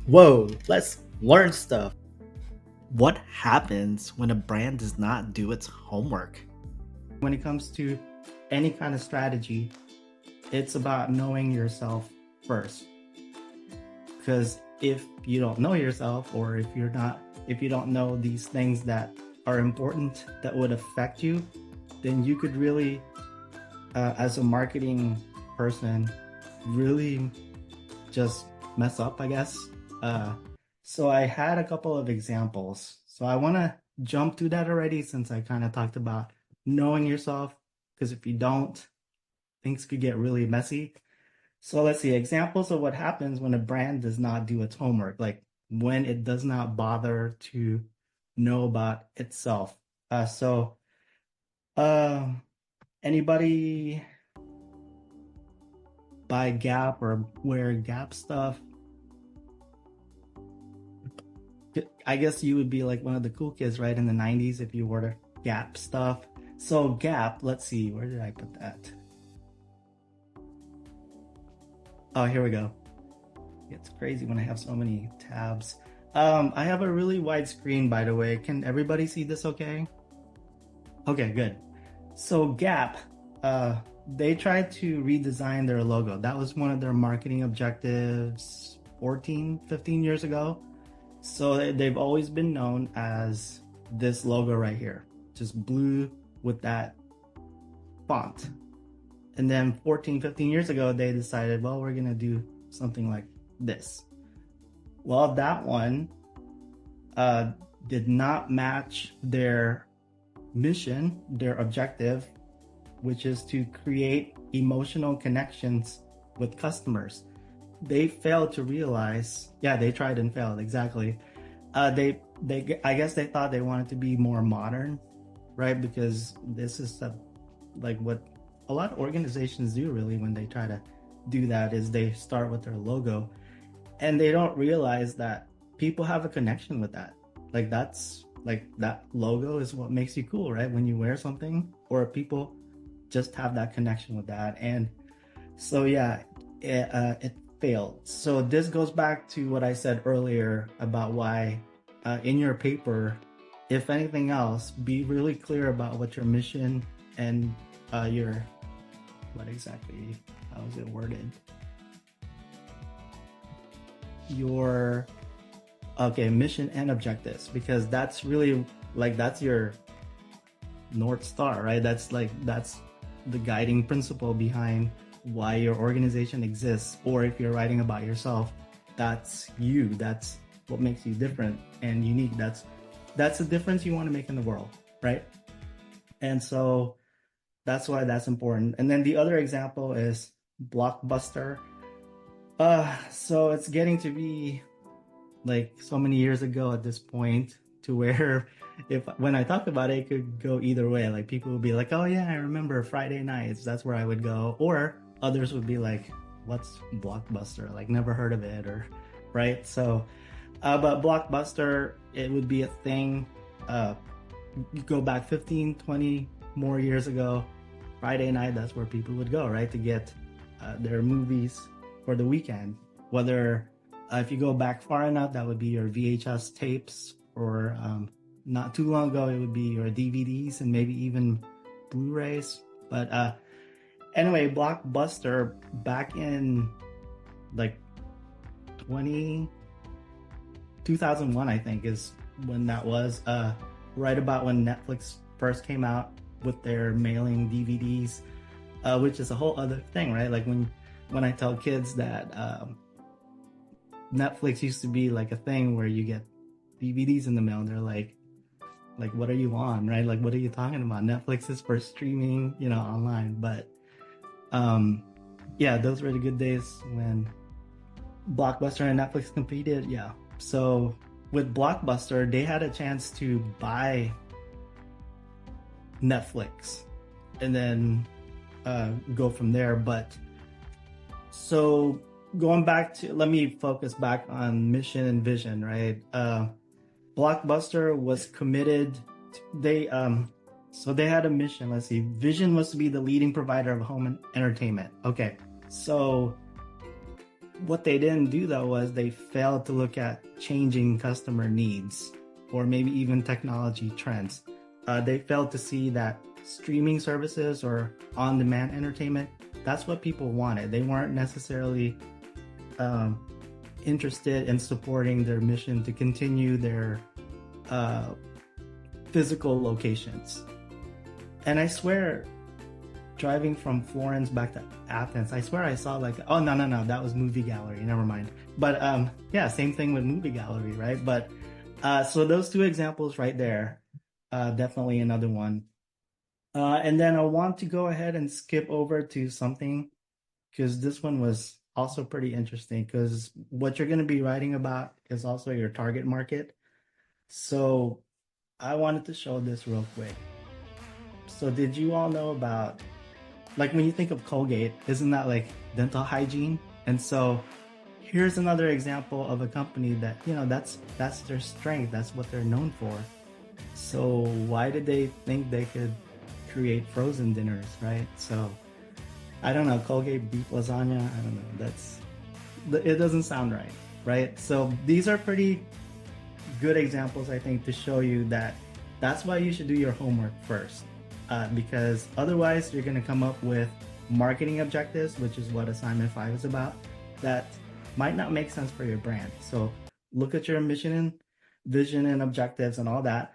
Whoa, let's learn stuff. What happens when a brand does not do its homework? When it comes to any kind of strategy, it's about knowing yourself first. Because if you don't know yourself, or if you don't know these things that are important that would affect you, then you could really, as a marketing person, really just mess up, I guess. So I had a couple of examples. So I want to jump to that already since I kind of talked about knowing yourself, because if you don't, things could get really messy. So let's see examples of what happens when a brand does not do its homework, like when it does not bother to know about itself. So, uh, anybody buy Gap or wear Gap stuff? I guess you would be like one of the cool kids, right, in the 90s if you wore the Gap stuff. So Gap, let's see, where did I put that? Oh, here we go. It's crazy when I have so many tabs. I have a really wide screen, by the way. Can everybody see this okay? Okay, good. So Gap, they tried to redesign their logo. That was one of their marketing objectives 14, 15 years ago. So they've always been known as this logo right here, just blue with that font. And then 14, 15 years ago, they decided, well, we're going to do something like this. Well, that one did not match their mission, their objective, which is to create emotional connections with customers. They failed to realize, yeah, they tried and failed, exactly. I guess they thought they wanted to be more modern, right? Because this is like what a lot of organizations do really when they try to do that is they start with their logo, and they don't realize that people have a connection with that. Like that's like that logo is what makes you cool, right? When you wear something, or people just have that connection with that. And so yeah, it failed. So this goes back to what I said earlier about why in your paper, if anything else, be really clear about what your mission and your what exactly, how is it worded, your okay, mission and objectives, because that's really like that's your North Star, right? That's the guiding principle behind why your organization exists. Or if you're writing about yourself, that's you. That's what makes you different and unique. That's the difference you want to make in the world, right? And so that's why that's important. And then the other example is Blockbuster. So it's getting to be like so many years ago at this point, to where if when I talk about it, it could go either way. Like people would be like, oh yeah, I remember Friday nights, that's where I would go. Or others would be like, what's Blockbuster, like never heard of it, or right. So but Blockbuster, it would be a thing. You go back 15, 20 more years ago, Friday night, that's where people would go, right, to get their movies for the weekend. Whether if you go back far enough, that would be your VHS tapes, or not too long ago, it would be your DVDs and maybe even Blu-rays. But anyway, Blockbuster back in like 20, 2001, I think, is when that was. Right about when Netflix first came out with their mailing DVDs, which is a whole other thing, right? Like when I tell kids that Netflix used to be like a thing where you get DVDs in the mail, and they're like what are you on, right? Like what are you talking about? Netflix is for streaming, online. But yeah, those were the good days when Blockbuster and Netflix competed. Yeah. So with Blockbuster, they had a chance to buy Netflix and then go from there. But so going back to, let me focus back on mission and vision, right? Blockbuster was committed. So they had a mission. Let's see. Vision was to be the leading provider of home entertainment. Okay. So What they didn't do though was they failed to look at changing customer needs or maybe even technology trends. They failed to see that streaming services or on-demand entertainment, that's what people wanted. They weren't necessarily um, interested in supporting their mission to continue their uh, physical locations. And I swear, driving from Florence back to Athens, I swear I saw like, oh no, that was Movie Gallery. Never mind. But yeah, same thing with Movie Gallery, right? But so those two examples right there, definitely another one. And then I want to go ahead and skip over to something because this one was also pretty interesting because what you're going to be writing about is also your target market. So I wanted to show this real quick. So did you all know about, like when you think of Colgate, isn't that like dental hygiene? And so here's another example of a company that, you know, that's their strength, that's what they're known for. So why did they think they could create frozen dinners, right? So I don't know, Colgate beef lasagna, I don't know, it doesn't sound right, right? So these are pretty good examples, I think, to show you that that's why you should do your homework first. Because otherwise you're going to come up with marketing objectives, which is what assignment 5 is about, that might not make sense for your brand. So look at your mission and vision and objectives and all that,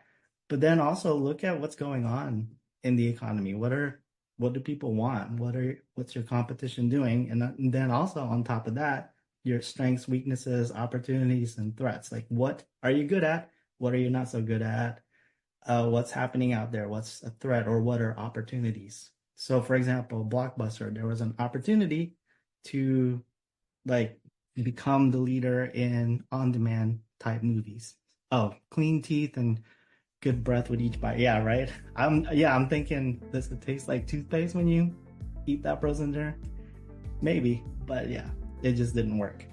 but then also look at what's going on in the economy. What do people want? What's your competition doing? And then also on top of that, your strengths, weaknesses, opportunities, and threats. Like what are you good at? What are you not so good at? What's happening out there, what's a threat, or what are opportunities. So for example, Blockbuster, there was an opportunity to like become the leader in on-demand type movies. Oh, clean teeth and good breath with each bite. Yeah, right. I'm thinking, does it taste like toothpaste when you eat that frozen dinner? Maybe, but yeah, it just didn't work.